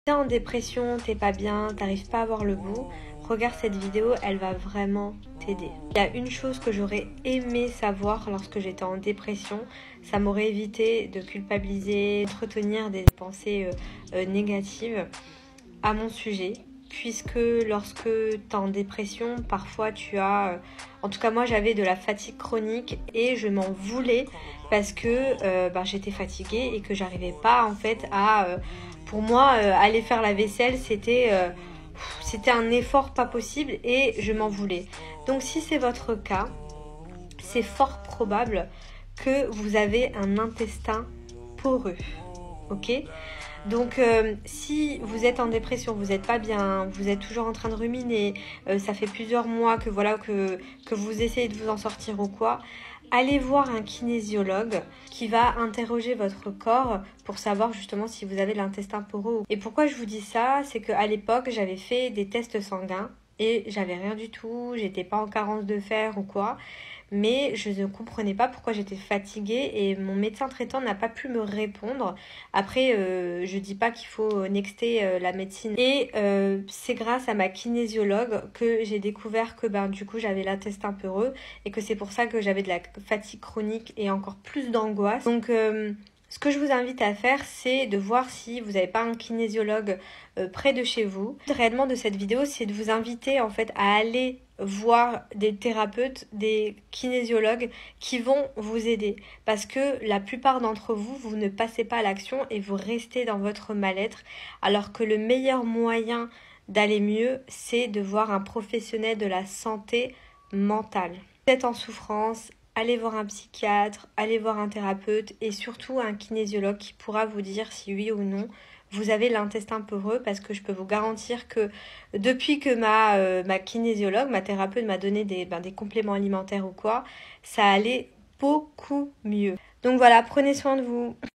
T'es en dépression, t'es pas bien, t'arrives pas à voir le bout, regarde cette vidéo, elle va vraiment t'aider. Il y a une chose que j'aurais aimé savoir lorsque j'étais en dépression, ça m'aurait évité de culpabiliser, d'entretenir des pensées négatives à mon sujet. Puisque lorsque tu es en dépression, parfois tu as... en tout cas moi j'avais de la fatigue chronique et je m'en voulais parce que j'étais fatiguée et que j'arrivais pas en fait à... pour moi, aller faire la vaisselle, c'était un effort pas possible et je m'en voulais. Donc si c'est votre cas, c'est fort probable que vous avez un intestin poreux. Ok ? Donc si vous êtes en dépression, vous n'êtes pas bien, vous êtes toujours en train de ruminer, ça fait plusieurs mois que vous essayez de vous en sortir ou quoi, allez voir un kinésiologue qui va interroger votre corps pour savoir justement si vous avez l'intestin poreux. Et pourquoi je vous dis ça, c'est qu'à l'époque j'avais fait des tests sanguins et j'avais rien du tout, j'étais pas en carence de fer ou quoi. Mais je ne comprenais pas pourquoi j'étais fatiguée et mon médecin traitant n'a pas pu me répondre. Après, je dis pas qu'il faut nexter la médecine. Et c'est grâce à ma kinésiologue que j'ai découvert que du coup j'avais l'intestin peureux et que c'est pour ça que j'avais de la fatigue chronique et encore plus d'angoisse. Donc ce que je vous invite à faire, c'est de voir si vous n'avez pas un kinésiologue près de chez vous. Réellement de cette vidéo, c'est de vous inviter en fait à aller voir des thérapeutes, des kinésiologues qui vont vous aider. Parce que la plupart d'entre vous, vous ne passez pas à l'action et vous restez dans votre mal-être. Alors que le meilleur moyen d'aller mieux, c'est de voir un professionnel de la santé mentale. Vous êtes en souffrance, allez voir un psychiatre, allez voir un thérapeute et surtout un kinésiologue qui pourra vous dire si oui ou non vous avez l'intestin peureux, parce que je peux vous garantir que depuis que ma kinésiologue, ma thérapeute m'a donné des compléments alimentaires ou quoi, ça allait beaucoup mieux. Donc voilà, prenez soin de vous.